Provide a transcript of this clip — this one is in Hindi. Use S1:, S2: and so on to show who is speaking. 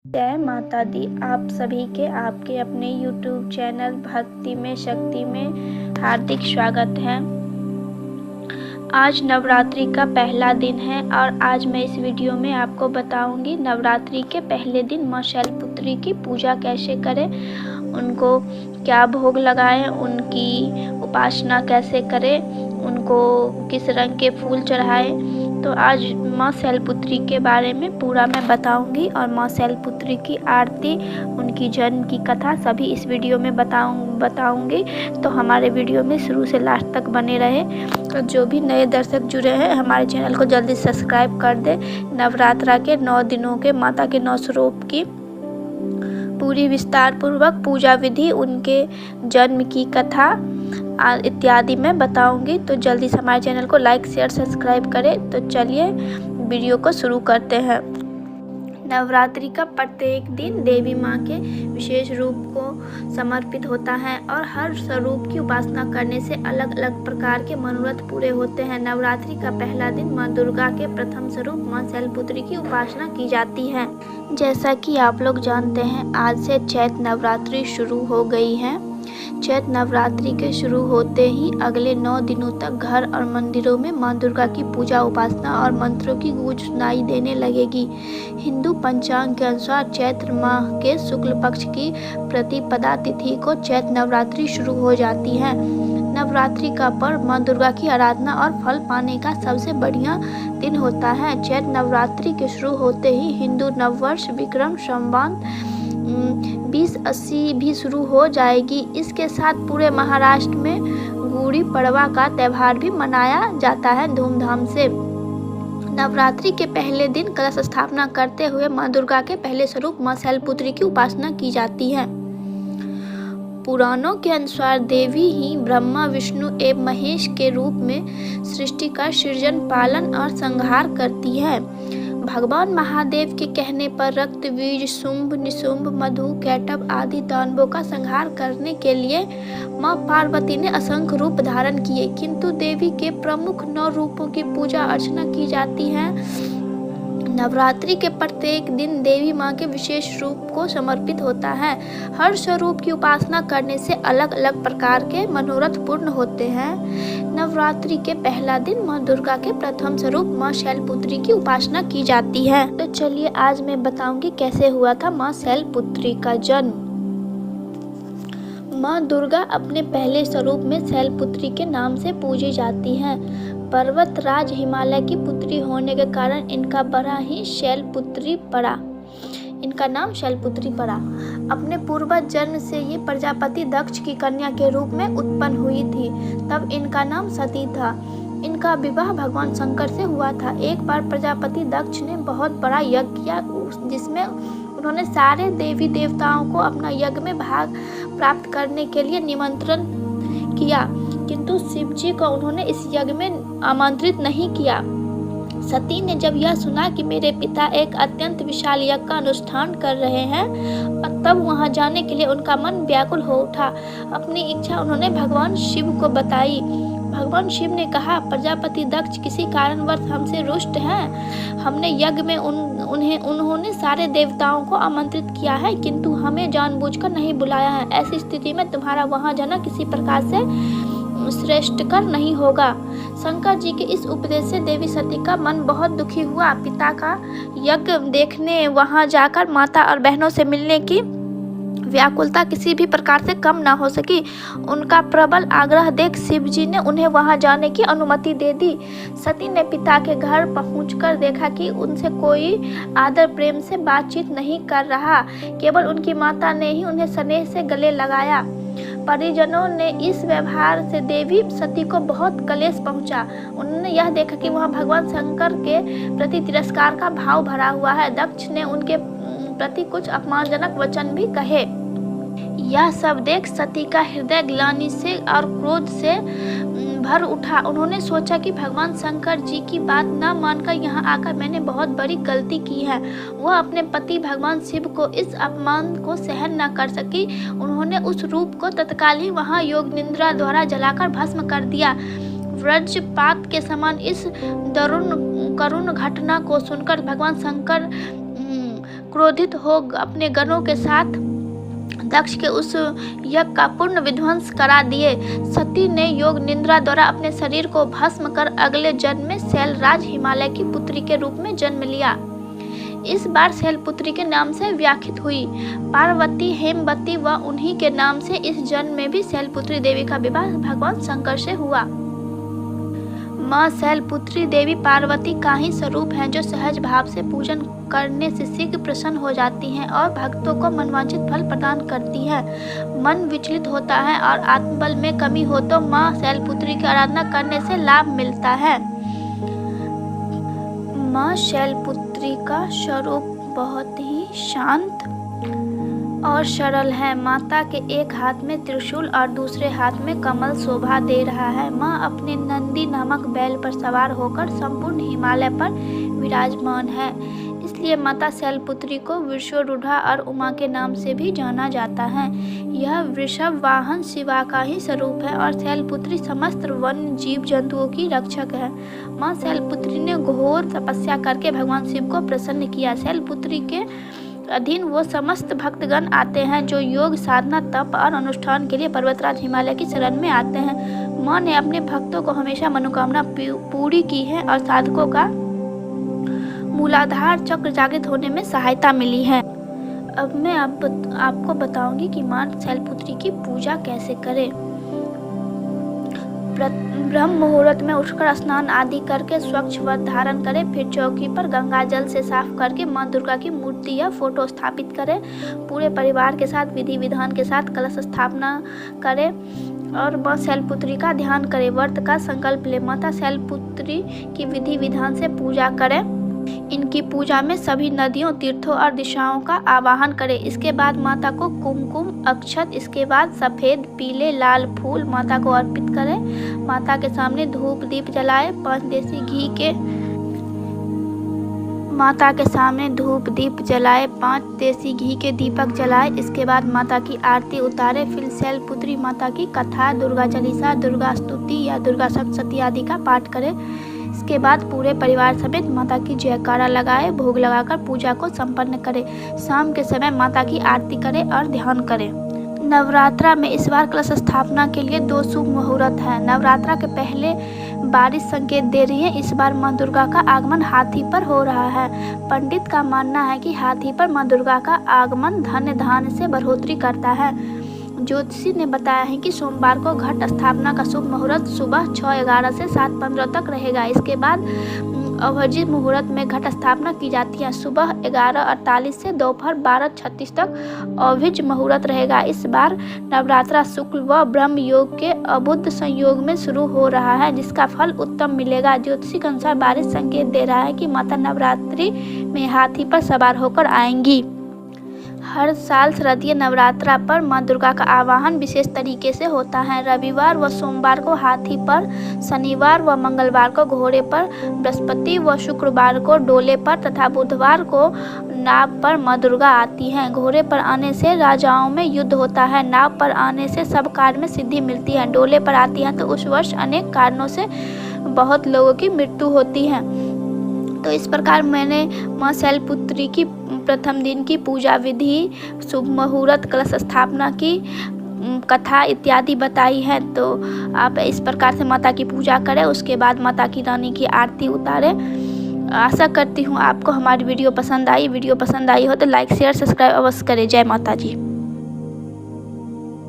S1: जय माता दी। आप सभी के आपके अपने YouTube चैनल भक्ति में शक्ति में हार्दिक स्वागत है। आज नवरात्रि का पहला दिन है और आज मैं इस वीडियो में आपको बताऊंगी नवरात्रि के पहले दिन माँ शैलपुत्री की पूजा कैसे करें, उनको क्या भोग लगाएं, उनकी उपासना कैसे करें, उनको किस रंग के फूल चढ़ाएं। तो आज माँ शैलपुत्री के बारे में पूरा मैं बताऊंगी और माँ शैलपुत्री की आरती, उनकी जन्म की कथा सभी इस वीडियो में बताऊंगी। तो हमारे वीडियो में शुरू से लास्ट तक बने रहे। तो जो भी नए दर्शक जुड़े हैं हमारे चैनल को जल्दी सब्सक्राइब कर दें। नवरात्रा के 9 दिनों के माता के 9 स्वरूप की पूरी विस्तार पूर्वक पूजा विधि, उनके जन्म की कथा इत्यादि मैं बताऊंगी। तो जल्दी से हमारे चैनल को लाइक शेयर सब्सक्राइब करें। तो चलिए वीडियो को शुरू करते हैं। नवरात्रि का प्रत्येक दिन देवी माँ के विशेष रूप को समर्पित होता है और हर स्वरूप की उपासना करने से अलग अलग प्रकार के मनोरथ पूरे होते हैं। नवरात्रि का पहला दिन माँ दुर्गा के प्रथम स्वरूप माँ शैलपुत्री की उपासना की जाती है। जैसा कि आप लोग जानते हैं, आज से चैत्र नवरात्रि शुरू हो गई है। चैत्र नवरात्रि के शुरू होते ही अगले 9 दिनों तक घर और मंदिरों में मां दुर्गा की पूजा उपासना और मंत्रों की गूंज सुनाई देने लगेगी। हिंदू पंचांग के अनुसार चैत्र माह के शुक्ल पक्ष की प्रतिपदा तिथि को चैत्र नवरात्रि शुरू हो जाती है। नवरात्रि का पर्व मां दुर्गा की आराधना और फल पाने का सबसे बढ़िया दिन होता है। चैत्र नवरात्रि के शुरू होते ही हिंदू नववर्ष विक्रम संवत 2080 भी शुरू हो जाएगी। इसके साथ पूरे महाराष्ट्र में गुड़ी पड़वा का त्यौहार भी मनाया जाता है धूमधाम से। नवरात्रि के पहले दिन कलश स्थापना करते हुए मां दुर्गा के पहले स्वरूप मां शैलपुत्री की उपासना की जाती है। पुराणों के अनुसार देवी ही ब्रह्मा विष्णु एवं महेश के रूप में सृष्टि का सृजन, पालन और संहार करती है। भगवान महादेव के कहने पर रक्त बीज, शुंभ निशुंभ, मधु, कैटभ आदि दानवों का संहार करने के लिए मां पार्वती ने असंख्य रूप धारण किए, किंतु देवी के प्रमुख 9 रूपों की पूजा अर्चना की जाती है। नवरात्रि के प्रत्येक दिन देवी मां के विशेष रूप को समर्पित होता है। हर स्वरूप की उपासना करने से अलग अलग प्रकार के मनोरथ पूर्ण होते हैं। नवरात्रि के पहला दिन मां दुर्गा के प्रथम स्वरूप मां शैलपुत्री की उपासना की जाती है। तो चलिए आज मैं बताऊंगी कैसे हुआ था मां शैलपुत्री का जन्म। मां दुर्गा अपने पहले स्वरूप में शैलपुत्री के नाम से पूजी जाती हैं। पर्वतराज हिमालय की पुत्री होने के कारण इनका बड़ा ही शैलपुत्री पड़ा। इनका नाम शैलपुत्री पड़ा। अपने पूर्वज जन्म से ये प्रजापति दक्ष की कन्या के रूप में उत्पन्न हुई थी, तब इनका नाम सती था। इनका विवाह भगवान शंकर से हुआ था। एक बार प्रजापति दक्ष ने बहुत बड़ा यज्ञ किया, जिसमें उन्होंने सारे देवी देवताओं को अपना यज्ञ में भाग प्राप्त करने के लिए निमंत्रण किया, किंतु शिव जी को उन्होंने इस यज्ञ में आमंत्रित नहीं किया। सती ने जब यह सुना कि मेरे पिता एक अत्यंत विशाल यज्ञ का अनुष्ठान कर रहे हैं, और तब वहां जाने के लिए उनका मन व्याकुल हो उठा। अपनी इच्छा उन्होंने भगवान शिव को बताई। भगवान शिव ने कहा, प्रजापति दक्ष किसी कारणवश हमसे रुष्ट हैं। हमने यज्ञ में उन्होंने सारे देवताओं को आमंत्रित किया है, किंतु हमें जानबूझकर नहीं बुलाया है। ऐसी स्थिति में तुम्हारा वहां जाना किसी प्रकार से श्रेष्ठकर नहीं होगा। शंकर जी के इस उपदेश से देवी सती का मन बहुत दुखी हुआ। पिता का यज्ञ देखने वहां जाकर माता और बहनों से मिलने की व्याकुलता किसी भी प्रकार से कम ना हो सकी। उनका प्रबल आग्रह देख शिव जी ने उन्हें वहां जाने की अनुमति दे दी। सती ने पिता के घर पहुंचकर देखा कि उनसे कोई आदर प्रेम से बातचीत नहीं कर रहा, केवल उनकी माता ने ही उन्हें स्नेह से गले लगाया। परिजनों ने इस व्यवहार से देवी सती को बहुत क्लेश पहुंचा। उन्होंने यह देखा कि वहां भगवान शंकर के प्रति तिरस्कार का भाव भरा हुआ है। दक्ष ने उनके प्रति कुछ अपमानजनक वचन भी कहे। यह सब देख सती का हृदय ग्लानि से और क्रोध से भर उठा। उन्होंने सोचा कि भगवान शंकर जी की बात न मानकर यहाँ आकर मैंने बहुत बड़ी गलती की है। वह अपने पति भगवान शिव को इस अपमान को सहन न कर सकी। उन्होंने उस रूप को तत्काल ही वहाँ योग निद्रा द्वारा जलाकर भस्म कर दिया। वज्रपात के समान इस करुण घटना को सुनकर भगवान शंकर क्रोधित हो अपने गणों के साथ दक्ष के उस यज्ञ का पूर्ण विध्वंस करा दिए। सती ने योग निद्रा द्वारा अपने शरीर को भस्म कर अगले जन्म में शैलराज हिमालय की पुत्री के रूप में जन्म लिया। इस बार शैलपुत्री के नाम से व्याख्यात हुई। पार्वती, हेमवती व उन्हीं के नाम से इस जन्म में भी शैलपुत्री देवी का विवाह भगवान शंकर से हुआ। माँ शैलपुत्री देवी पार्वती का ही स्वरूप है, जो सहज भाव से पूजन करने से शीघ्र प्रसन्न हो जाती हैं और भक्तों को मनवांछित फल प्रदान करती हैं। मन विचलित होता है और आत्मबल में कमी हो तो माँ शैलपुत्री की आराधना करने से लाभ मिलता है। माँ शैलपुत्री का स्वरूप बहुत ही शांत और सरल है। माता के एक हाथ में त्रिशूल और दूसरे हाथ में कमल शोभा दे रहा है। माँ अपने नंदी नामक बैल पर सवार होकर संपूर्ण हिमालय पर विराजमान है। इसलिए माता शैलपुत्री को वृषोरूढ़ा और उमा के नाम से भी जाना जाता है। यह वृषभ वाहन शिवा का ही स्वरूप है और शैलपुत्री समस्त वन्य जीव जंतुओं की रक्षक है। माँ शैलपुत्री ने घोर तपस्या करके भगवान शिव को प्रसन्न किया। शैलपुत्री के अधीन वो समस्त भक्तगण आते हैं जो योग, साधना, तप और अनुष्ठान के लिए पर्वतराज हिमालय की शरण में आते हैं। माँ ने अपने भक्तों को हमेशा मनोकामना पूरी की है और साधकों का मूलाधार चक्र जागृत होने में सहायता मिली है। अब मैं आपको बताऊंगी कि माँ शैलपुत्री की पूजा कैसे करें। ब्रह्म मुहूर्त में उठकर स्नान आदि करके स्वच्छ वस्त्र धारण करें। फिर चौकी पर गंगा जल से साफ करके माँ दुर्गा की मूर्ति या फोटो स्थापित करें। पूरे परिवार के साथ विधि विधान के साथ कलश स्थापना करें और माँ शैलपुत्री का ध्यान करें। व्रत का संकल्प ले। माता शैलपुत्री की विधि विधान से पूजा करें। इनकी पूजा में सभी नदियों, तीर्थों और दिशाओं का आवाहन करें। इसके बाद माता को कुमकुम, अक्षत, इसके बाद सफ़ेद, पीले, लाल फूल माता को अर्पित करें। माता के सामने धूप दीप जलाएं। 5 देसी घी के माता के सामने धूप दीप जलाए, 5 देसी घी के दीपक जलाए। इसके बाद माता की आरती उतारे। फिर शैलपुत्री माता की कथा, दुर्गा चालीसा, दुर्गा स्तुति या दुर्गा सप्तशती आदि का पाठ करें। इसके बाद पूरे परिवार समेत माता की जयकारा लगाए, भोग लगाकर पूजा को संपन्न करें। शाम के समय माता की आरती करें और ध्यान करें। नवरात्रा में इस बार कलश स्थापना के लिए 2 शुभ मुहूर्त है। नवरात्रा के पहले बारिश संकेत दे रही है। इस बार माँ दुर्गा का आगमन हाथी पर हो रहा है। पंडित का मानना है कि हाथी पर माँ दुर्गा का आगमन धन्य धान्य से बढ़ोतरी करता है। ज्योतिषी ने बताया है कि सोमवार को घट स्थापना का शुभ मुहूर्त सुबह 6:11 से 7:15 तक रहेगा। इसके बाद अवर्जित मुहूर्त में घट स्थापना की जाती है। सुबह 11:48 से दोपहर 12:36 तक अभिज मुहूर्त रहेगा। इस बार नवरात्रा शुक्ल व ब्रह्म योग के अबुध संयोग में शुरू हो रहा है, जिसका फल उत्तम मिलेगा। ज्योतिषी के अनुसार बारिश संकेत दे रहा है कि माता नवरात्रि में हाथी पर सवार होकर आएंगी। हर साल शारदीय नवरात्रा पर माँ दुर्गा का आवाहन विशेष तरीके से होता है। रविवार व सोमवार को हाथी पर, शनिवार व मंगलवार को घोड़े पर, बृहस्पति व शुक्रवार को डोले पर तथा बुधवार को नाव पर माँ दुर्गा आती हैं। घोड़े पर आने से राजाओं में युद्ध होता है। नाव पर आने से सब कार्य में सिद्धि मिलती है। डोले पर आती हैं तो उस वर्ष अनेक कारणों से बहुत लोगों की मृत्यु होती है। तो इस प्रकार मैंने माँ शैलपुत्री की प्रथम दिन की पूजा विधि, शुभ मुहूर्त, कलश स्थापना की कथा इत्यादि बताई है। तो आप इस प्रकार से माता की पूजा करें। उसके बाद माता की रानी की आरती उतारें। आशा करती हूँ आपको हमारी वीडियो पसंद आई। वीडियो पसंद आई हो तो लाइक, शेयर, सब्सक्राइब अवश्य करें। जय माता जी।